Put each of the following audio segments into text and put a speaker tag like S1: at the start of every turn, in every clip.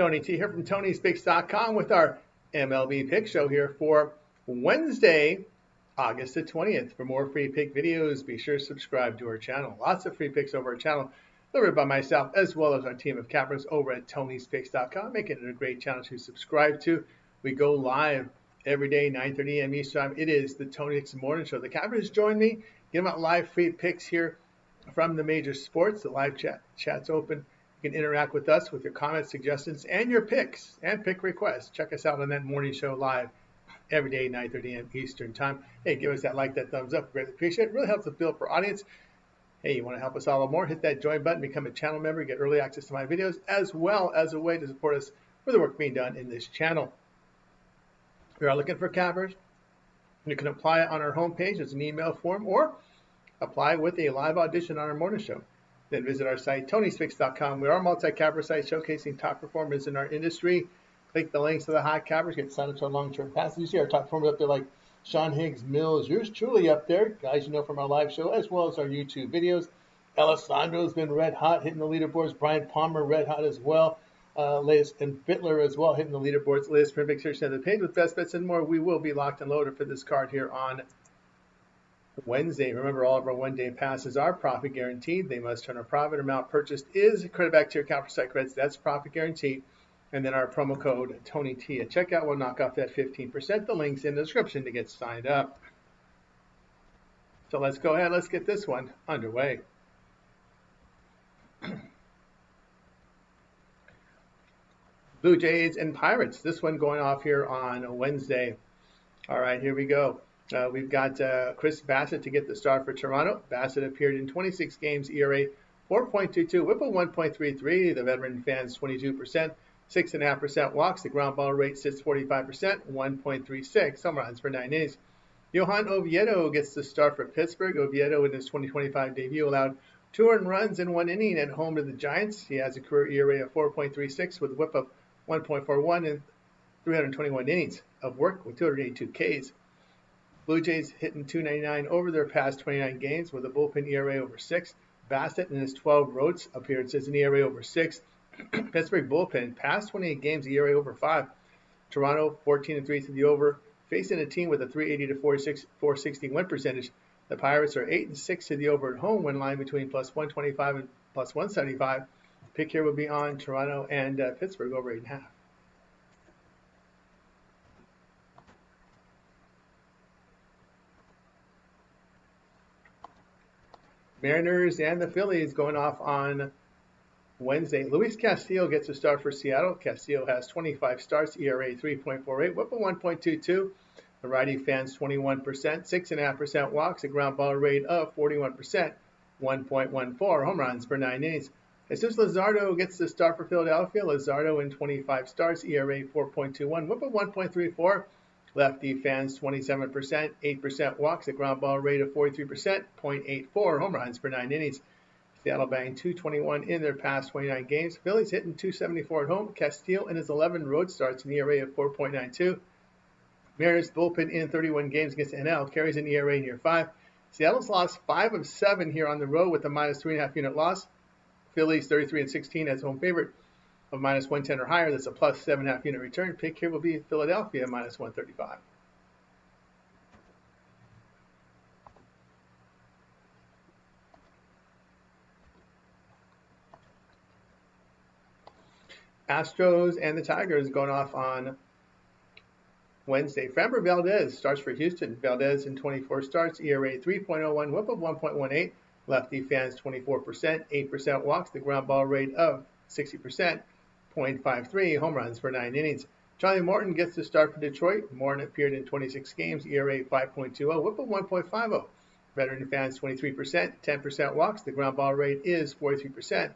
S1: Tony T here from Tony'sPicks.com with our MLB pick show here for Wednesday, August the 20th. For more free pick videos, be sure to subscribe to our channel. Lots of free picks over our channel, delivered by myself as well as our team of cappers over at Tony'sPicks.com, making it a great channel to subscribe to. We go live every day, 9:30 a.m. Eastern Time. It is the Tony's Morning Show. The cappers join me, give out live free picks here from the major sports. The live chat's open. You can interact with us with your comments, suggestions, and your picks and pick requests. Check us out on that morning show live every day, 9:30 a.m. Eastern Time. Hey, give us that like, that thumbs up. Greatly appreciate it. Really helps us build for audience. Hey, you want to help us all more? Hit that join button, become a channel member, get early access to my videos, as well as a way to support us for the work being done in this channel. We are looking for cappers. You can apply on our homepage as an email form or apply with a live audition on our morning show. Then visit our site, Tony'sPicks.com. We are a multi-capper site showcasing top performers in our industry. Click the links to the hot cappers, get signed up to our long-term passes. You see our top performers up there like Sean Higgs, Mills, yours truly up there, guys you know from our live show, as well as our YouTube videos. Alessandro's been red hot, hitting the leaderboards. Brian Palmer, red hot as well. Latest and Fittler as well, hitting the leaderboards. Latest print pick search of the page with best bets and more. We will be locked and loaded for this card here on Wednesday. Remember, all of our one-day passes are profit guaranteed. They must turn a profit. Amount purchased is credit back to your account for site credits. That's profit guaranteed. And then our promo code TonyT at checkout will knock off that 15%. The link's in the description to get signed up. So let's go ahead. Let's get this one underway. Blue Jays and Pirates. This one going off here on Wednesday. All right, here we go. We've got Chris Bassett to get the start for Toronto. Bassett appeared in 26 games, ERA 4.22, whip of 1.33. The veteran fans 22%, 6.5% walks. The ground ball rate sits 45%, 1.36. Home runs for 9 innings. Johan Oviedo gets the start for Pittsburgh. Oviedo in his 2025 debut allowed 2 earned runs in 1 inning at home to the Giants. He has a career ERA of 4.36 with a whip of 1.41 in 321 innings of work with 282 Ks. Blue Jays hitting .299 over their past 29 games with a bullpen ERA over 6. Bassett in his 12 road appearances an ERA over 6. Pittsburgh bullpen past 28 games ERA over 5. Toronto 14-3 to the over, facing a team with a 380 to 460 win percentage. The Pirates are 8-6 to the over at home, win line between plus 125 and plus 175. Pick here will be on Toronto and Pittsburgh over 8.5. Mariners and the Phillies going off on Wednesday. Luis Castillo gets a start for Seattle. Castillo has 25 starts, ERA 3.48, whip of 1.22. The righty fans 21%, 6.5% walks, a ground ball rate of 41%, 1.14. Home runs for 9 innings. Jesus Luzardo gets the start for Philadelphia. Luzardo in 25 starts, ERA 4.21, whip of 1.34. Lefty fans 27%, 8% walks, a ground ball rate of 43%, 0.84 home runs for 9 innings. Seattle batting .221 in their past 29 games. Phillies hitting .274 at home. Castillo in his 11 road starts an ERA of 4.92. Mariners bullpen in 31 games against NL carries an ERA near 5. Seattle's lost 5 of 7 here on the road with a minus 3.5 unit loss. Phillies 33-16 as home favorite of minus 110 or higher. That's a plus 7.5 unit return. Pick here will be Philadelphia minus 135. Astros and the Tigers going off on Wednesday. Framber Valdez starts for Houston. Valdez in 24 starts, ERA 3.01, whip of 1.18. Lefty fans 24%, 8% walks, the ground ball rate of 60%, 0.53 home runs for 9 innings. Charlie Morton gets the start for Detroit. Morton appeared in 26 games, ERA 5.20, whip of 1.50. Veteran fans 23%, 10% walks, the ground ball rate is 43%,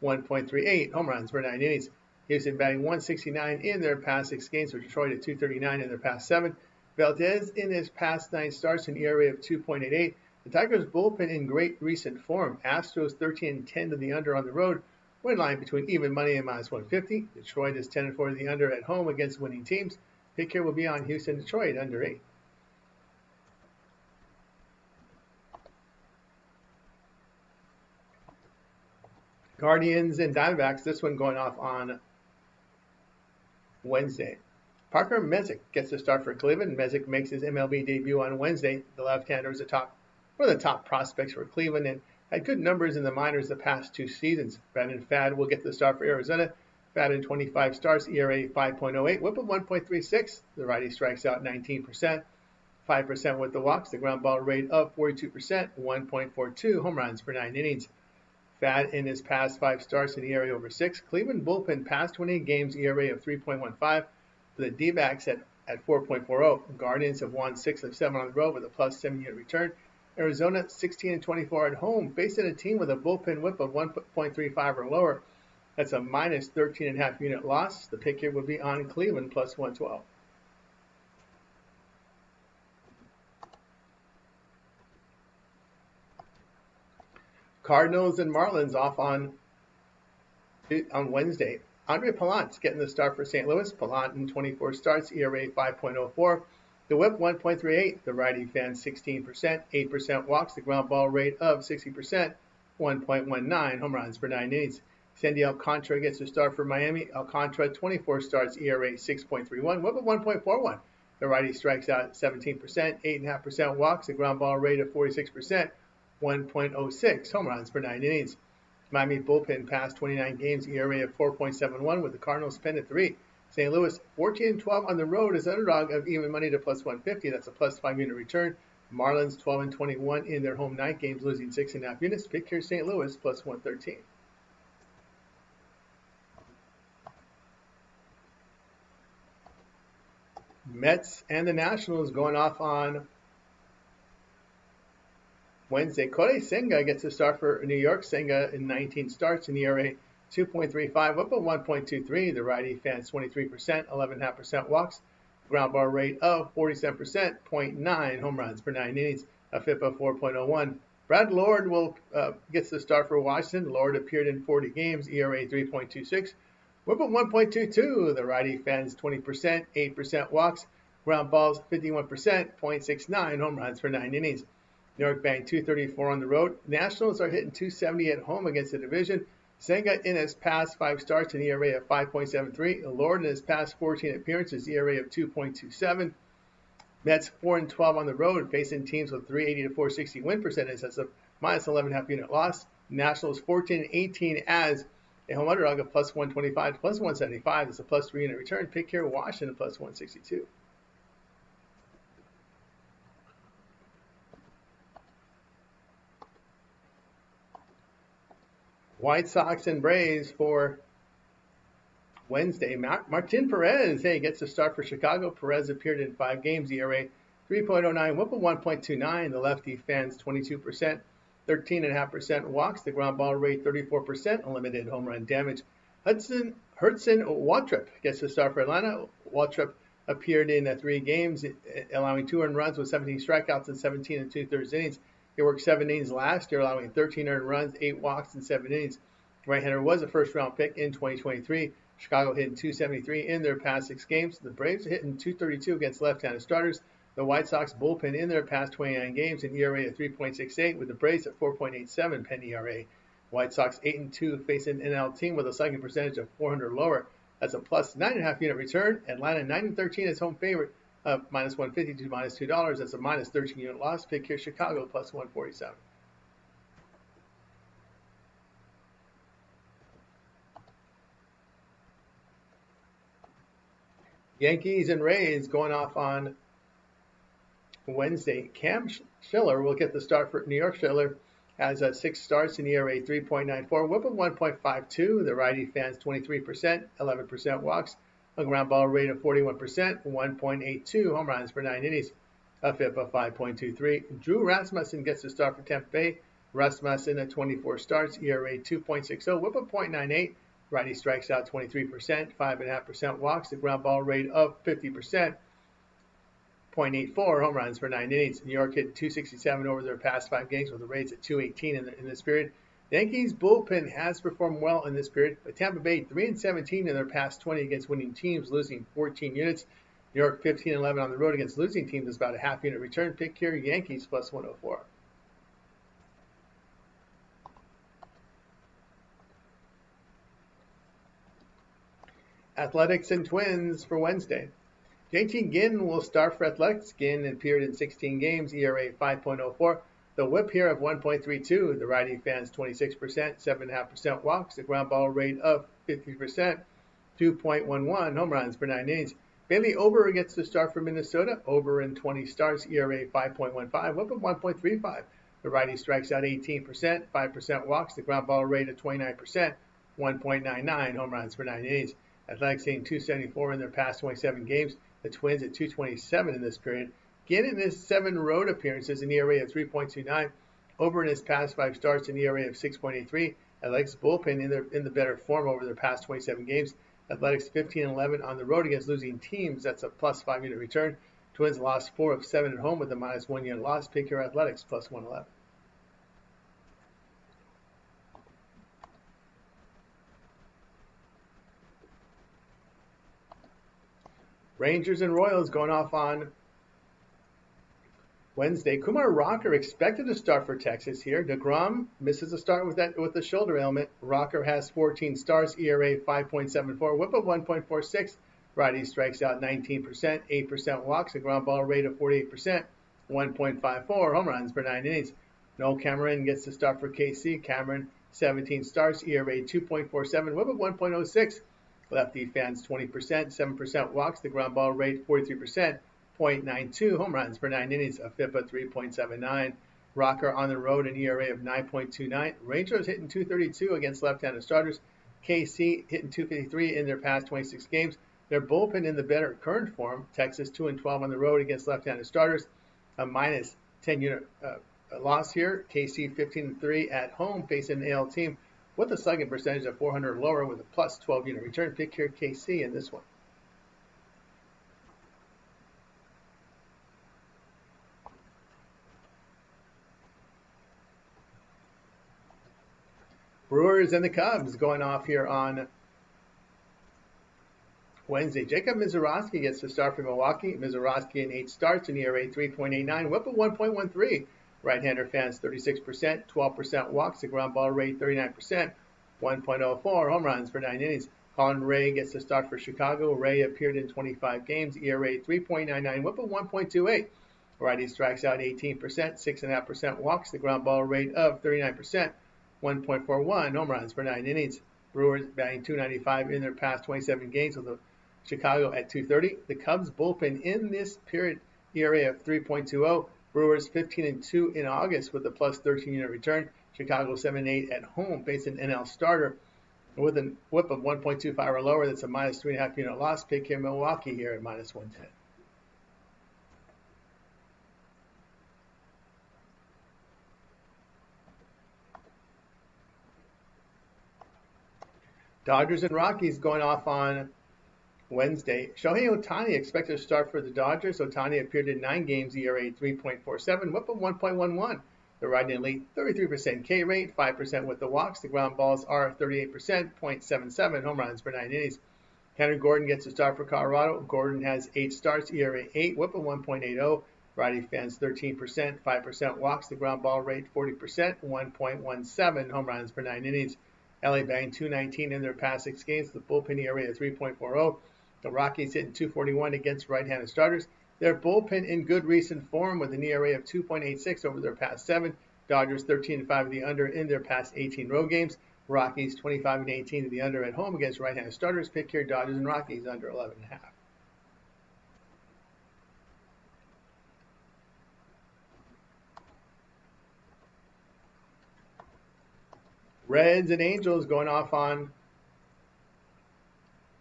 S1: 1.38 home runs for 9 innings. Houston batting .169 in their past 6 games, for Detroit at .239 in their past 7. Valdez in his past 9 starts an ERA of 2.88. The Tigers bullpen in great recent form. Astros 13-10 to the under on the road. Win line between even money and minus 150. Detroit is 10-4 to the under at home against winning teams. Pick here will be on Houston, Detroit under 8. Guardians and Diamondbacks. This one going off on Wednesday. Parker Messick gets the start for Cleveland. Messick makes his MLB debut on Wednesday. The left-hander is one of the top prospects for Cleveland and had good numbers in the minors the past 2 seasons. Brandon Pfaadt will get the start for Arizona. Pfaadt in 25 starts, ERA 5.08, WHIP of 1.36. The righty strikes out 19%, 5% with the walks, the ground ball rate of 42%, 1.42 home runs per 9 innings. Pfaadt in his past 5 starts, an ERA over 6. Cleveland bullpen past 28 games, ERA of 3.15. For the D-backs at 4.40. Guardians have won 6 of 7 on the road with a plus 7-unit return. Arizona 16-24 at home, facing a team with a bullpen WHIP of 1.35 or lower. That's a minus 13.5 unit loss. The pick here would be on Cleveland plus 112. Cardinals and Marlins off on Wednesday. Andre Pallant's getting the start for St. Louis. Pallant in 24 starts, ERA 5.04. The WHIP 1.38. The righty fans 16%, 8% walks. The ground ball rate of 60%, 1.19 home runs per 9 innings. Sandy Alcantara gets the start for Miami. Alcantara 24 starts, ERA 6.31. WHIP of 1.41. The righty strikes out 17%, 8.5% walks. The ground ball rate of 46%, 1.06 home runs per 9 innings. Miami bullpen past 29 games, ERA of 4.71 with the Cardinals pinned at 3. St. Louis 14-12 on the road as underdog of even money to plus 150. That's a plus 5-unit return. Marlins 12-21 in their home night games, losing 6.5 units. Pick here St. Louis plus 113. Mets and the Nationals going off on Wednesday. Kodai Senga gets a start for New York. Senga in 19 starts, an ERA 2.35, WHIP of 1.23. The righty fans 23%, 11.5% walks. Ground ball rate of 47%, 0.9 home runs per 9 innings. A FIP of 4.01. Brad Lord gets the start for Washington. Lord appeared in 40 games, ERA 3.26. WHIP of 1.22. The righty fans 20%, 8% walks. Ground balls 51%, 0.69 home runs for 9 innings. New York banked 234 on the road. Nationals are hitting 270 at home against the division. Senga in his past 5 starts, an ERA of 5.73. Lord in his past 14 appearances, ERA of 2.27. Mets 4-12 on the road, facing teams with 380 to 460 win percentage. That's a minus 11.5 unit loss. Nationals 14-18 as a home underdog of plus 125 to plus 175. That's a plus 3 unit return. Pick here Washington plus 162. White Sox and Braves for Wednesday. Martin Perez, gets a start for Chicago. Perez appeared in 5 games, ERA 3.09, WHIP of 1.29. The lefty fans 22%, 13.5% walks. The ground ball rate 34%, limited home run damage. Hudson Waltrip gets a start for Atlanta. Waltrip appeared in 3 games, allowing 2 earned runs with 17 strikeouts and 17 2/3 innings. He worked 7 innings last year, allowing 13 earned runs, 8 walks, and 7 innings. Right-hander was a first-round pick in 2023. Chicago hitting 273 in their past 6 games. The Braves are hitting 232 against left-handed starters. The White Sox bullpen in their past 29 games, an ERA of 3.68, with the Braves at 4.87 pen ERA. White Sox 8-2 facing an NL team with a slugging percentage of 400 lower. That's a plus 9.5 unit return. Atlanta 9-13 is home favorite. Minus 150 to minus $2. That's a minus 13 unit loss. Pick here Chicago plus 147. Yankees and Rays going off on Wednesday. Cam Schiller will get the start for New York. Schiller has 6 starts, an ERA 3.94, WHIP of 1.52. The righty fans 23%, 11% walks. A ground ball rate of 41%, 1.82 home runs per 9 innings. A FIP of 5.23. Drew Rasmussen gets the start for Tampa Bay. Rasmussen at 24 starts, ERA 2.60, WHIP of 0.98. Righty strikes out 23%, 5.5% walks. The ground ball rate of 50%, 0.84 home runs per 9 innings. New York hit 267 over their past 5 games with the Rays at 218 in this period. The Yankees bullpen has performed well in this period, but Tampa Bay 3-17 in their past 20 against winning teams, losing 14 units. New York 15-11 on the road against losing teams is about a half unit return. Pick here Yankees plus 104. Athletics and Twins for Wednesday. JT Ginn will start for Athletics. Ginn appeared in 16 games, ERA 5.04. The whip here of 1.32. The righty fans 26%, 7.5% walks. The ground ball rate of 50%, 2.11 home runs per 9 innings. Bailey Ober gets the start for Minnesota. Ober in 20 starts, ERA 5.15, whip of 1.35. The righty strikes out 18%, 5% walks. The ground ball rate of 29%, 1.99 home runs per 9 innings. Athletics hitting 274 in their past 27 games. The Twins at 227 in this period. Ginn in his 7 road appearances, an ERA of 3.29. Over in his past 5 starts, an ERA of 6.83. Athletics bullpen in the better form over their past 27 games. Athletics 15-11 on the road against losing teams. That's a plus 5 unit return. Twins lost 4 of 7 at home with a minus 1 unit loss. Pick your Athletics plus 111. Rangers and Royals going off on Wednesday. Kumar Rocker expected to start for Texas here. DeGrom misses a start with the shoulder ailment. Rocker has 14 starts, ERA 5.74, whip of 1.46. Righty strikes out 19%, 8% walks, a ground ball rate of 48%, 1.54 home runs per 9 innings. Noel Cameron gets the start for KC. Cameron 17 starts, ERA 2.47, whip of 1.06. Lefty fans 20%, 7% walks, the ground ball rate 43%, 0.92 home runs per 9 innings, a FIP of 3.79. Rocker on the road, an ERA of 9.29. Rangers hitting 232 against left-handed starters. KC hitting 253 in their past 26 games. Their bullpen in the better current form. Texas 2-12 on the road against left-handed starters. A minus 10 unit loss here. KC 15-3 at home facing an AL team with a slugging percentage of 400 or lower with a plus 12 unit return. Pick here KC in this one. Brewers and the Cubs going off here on Wednesday. Jacob Misiorowski gets the start for Milwaukee. Misiorowski in 8 starts, an ERA 3.89, whip of 1.13. Right-hander fans 36%, 12% walks, the ground ball rate 39%, 1.04 home runs per 9 innings. Colin Ray gets the start for Chicago. Ray appeared in 25 games, ERA 3.99, whip of 1.28. Righty strikes out 18%, 6.5% walks, the ground ball rate of 39%, 1.41 home runs per 9 innings. Brewers batting .295 in their past 27 games with the Chicago at .230. The Cubs bullpen in this period, ERA of 3.20. Brewers 15-2 in August with a plus 13 unit return. Chicago 7-8 at home facing an NL starter with a whip of 1.25 or lower. That's a minus 3.5 unit loss. Pick here Milwaukee here at minus 110. Dodgers and Rockies going off on Wednesday. Shohei Ohtani expected to start for the Dodgers. Ohtani appeared in 9 games, ERA 3.47, whip of 1.11. The riding elite 33% K rate, 5% with the walks. The ground balls are 38%, 0.77 home runs per 9 innings. Henry Gordon gets a start for Colorado. Gordon has 8 starts, ERA 8, whip of 1.80. Righty fans 13%, 5% walks. The ground ball rate 40%, 1.17 home runs per 9 innings. LA batting .219 in their past 6 games. The bullpen ERA of 3.40. The Rockies hitting .241 against right-handed starters. Their bullpen in good recent form with an ERA of 2.86 over their past 7. Dodgers 13-5 to the under in their past 18 road games. Rockies 25-18 to the under at home against right-handed starters. Pick here Dodgers and Rockies under 11.5. Reds and Angels going off on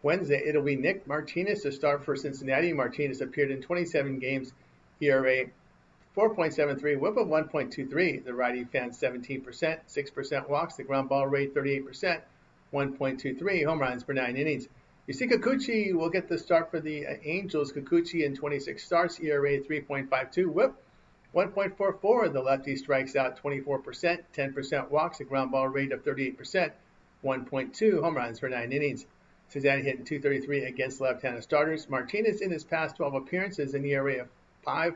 S1: Wednesday. It'll be Nick Martinez to start for Cincinnati. Martinez appeared in 27 games, ERA 4.73, whip of 1.23. The righty fans 17%, 6% walks. The ground ball rate 38%, 1.23 home runs per 9 innings. Yusei Kikuchi will get the start for the Angels. Kikuchi in 26 starts, ERA 3.52, whip 1.44. The lefty strikes out 24%, 10% walks, a ground ball rate of 38%, 1.2 home runs per 9 innings. Cincinnati hitting .233 against left-handed starters. Martinez in his past 12 appearances, an ERA of 5.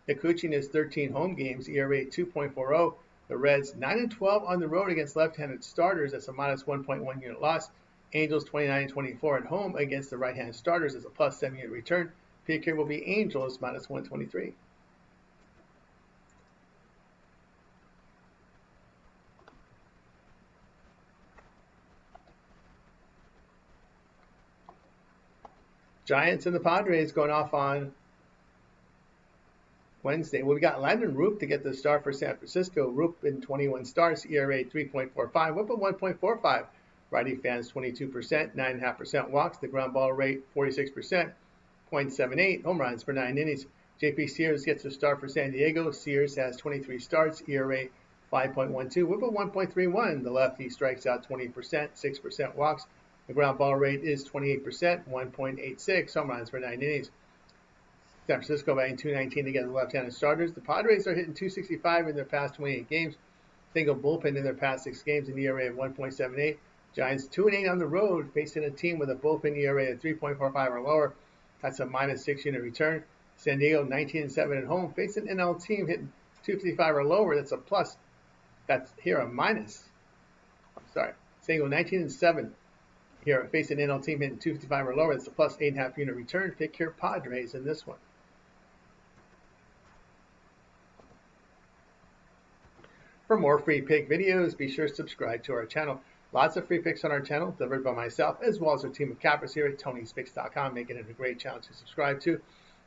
S1: Kikuchi in his 13 home games, ERA 2.40. The Reds 9-12 on the road against left-handed starters. That's a minus 1.1 unit loss. Angels 29-24 at home against the right-hand starters as a plus 7 unit return. Pick here will be Angels minus 123. Giants and the Padres going off on Wednesday. Well, we got Landon Roop to get the start for San Francisco. Roop in 21 starts, ERA 3.45, whip at 1.45. Righty fans 22%, 9.5% walks. The ground ball rate 46%, 0.78. Home runs per 9 innings. JP Sears gets the start for San Diego. Sears has 23 starts, ERA 5.12, whip at 1.31. The lefty strikes out 20%, 6% walks. The ground ball rate is 28%, 1.86. Home runs per 9 innings. San Francisco batting .219 to get the left-handed starters. The Padres are hitting .265 in their past 28 games. Single bullpen in their past 6 games, an ERA of 1.78. Giants 2-8 on the road, facing a team with a bullpen ERA of 3.45 or lower. That's a minus 6 unit return. San Diego 19-7 at home, facing an NL team hitting .255 or lower. That's a plus. That's here a minus. San Diego 19-7. Here facing an NL team hitting .255 or lower. That's a plus 8.5 unit return. Pick here Padres in this one. For more free pick videos, be sure to subscribe to our channel. Lots of free picks on our channel, delivered by myself, as well as our team of cappers here at Tony'sPicks.com, making it a great channel to subscribe to.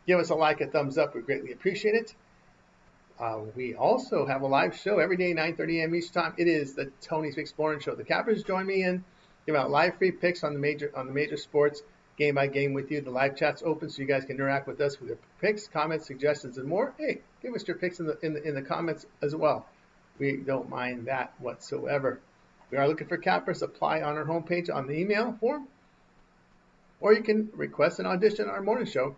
S1: Give us a like, a thumbs up. We greatly appreciate it. We also have a live show every day, 9:30 a.m. each time. It is the Tony's Picks Morning Show. The cappers join me in, give out live free picks on the major sports, game by game with you. The live chat's open so you guys can interact with us with your picks, comments, suggestions, and more. Hey, give us your picks in the comments as well. We don't mind that whatsoever. We are looking for cappers. Apply on our homepage on the email form, or you can request an audition on our morning show.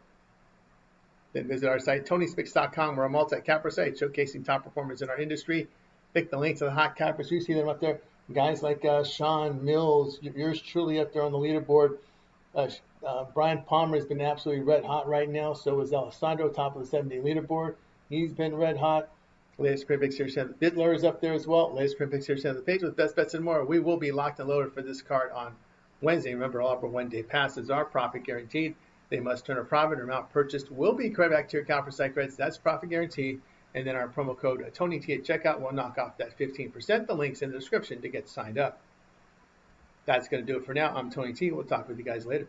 S1: Then visit our site, Tony'sPicks.com. We're a multi-capper site showcasing top performers in our industry. Click the links to the hot cappers. You see them up there. Guys like Sean Mills, yours truly up there on the leaderboard. Brian Palmer has been absolutely red hot right now. So is Alessandro, top of the 7-day leaderboard. He's been red hot. Latest print picks here, Bidler is up there as well. Latest print picks here, the page with best bets and more. We will be locked and loaded for this card on Wednesday. Remember, all of our one-day passes are profit guaranteed. They must turn a profit. Or amount purchased will be credited back to your account for site credits. That's profit guaranteed. And then our promo code TonyT at checkout will knock off that 15%. The link's in the description to get signed up. That's going to do it for now. I'm Tony T. We'll talk with you guys later.